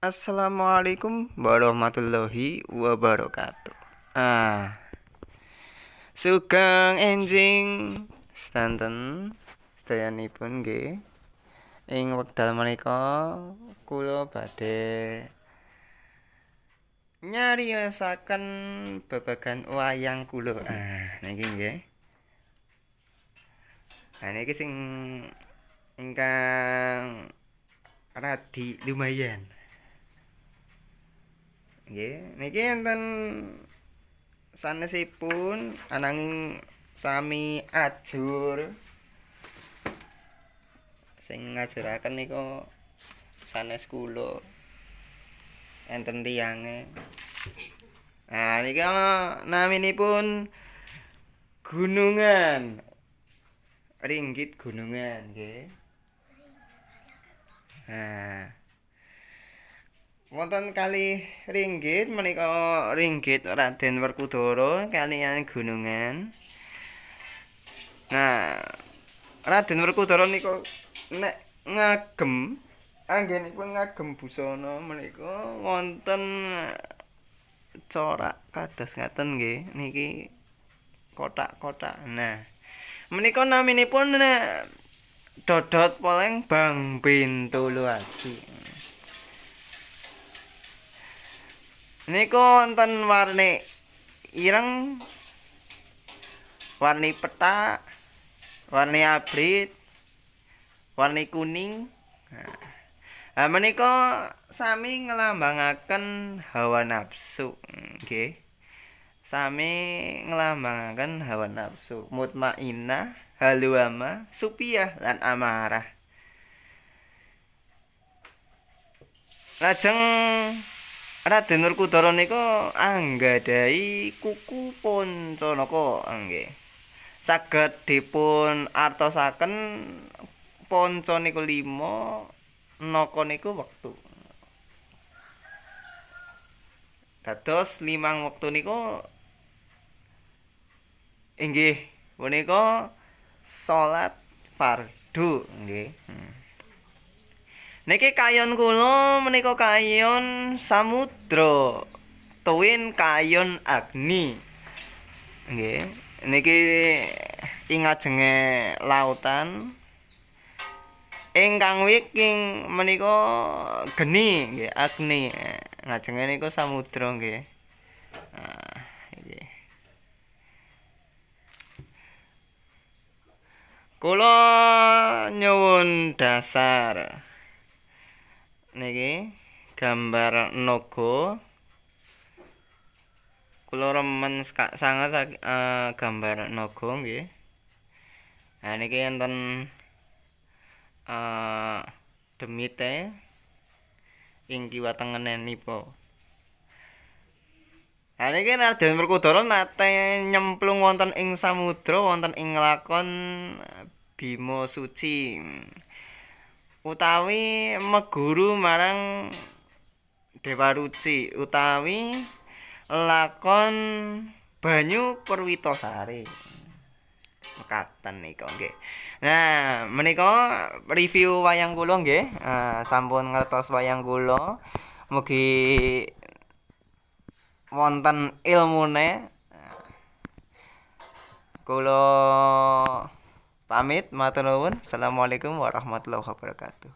Assalamualaikum warahmatullahi wabarakatuh. Ah, sugeng enjing sedanten sedayanipun nggih. Ing wekdal menika kula badhe nyariyosaken babagan wayang kula. Niki nggih. Niki sing ingkang radi lumayan. Nggih, niki enten sanesipun ananging sami ajur sing ngajuraken niku sanes kula enten tiyange. Nika naminipun Gunungan. Ringgit Gunungan nggih. Wonten kalih ringgit menika ringgit Raden Werkudara kaliyan Gunungan. Raden Werkudara nika nek ngagem anggenipun ngagem busana menika wonten corak kados ngaten nggih niki kotak-kotak. Menika naminipun Dodot Palembang Bintulu Aji. Niku wonten warni ireng, warni pethak, warni abrit, warni kuning. Menika sami nglambangaken hawa nafsu, nggih. Sami nglambangaken hawa nafsu, mutmainnah, haluama, supiyah lan amarah. Lajeng Raden Werkudara nika anggadhahi kuku Pancanaka nggih. Saged dipun artosaken panca niku 5, naka niku wektu. Dados 5 wektu niku inggih punika salat fardu nggih. Niki kayon kula menika kayon samudra, tuwin kayon agni. Nggih, niki ing ajenge lautan. Ingkang wiking menika geni nggih, agni. Ngajenge niku samudra nggih. Nggih. Kula nyuwun dasar niki gambar naga. Kula remen sanget gambar naga nggih. Niki enten demite ing kiwa tengenipun. Niki Raden Werkudara nate nyemplung wonten ing samudra wonten ing lakon Bima Suci. Utawi meguru marang Dewa Ruci utawi lakon Banyu Perwitasari. Mekaten nika nggih. Menika review wayang kula nggih. Sampun ngertos wayang kula. Mugi wonten ilmune. Kula pamit matur nuwun. Assalamualaikum warahmatullahi wabarakatuh.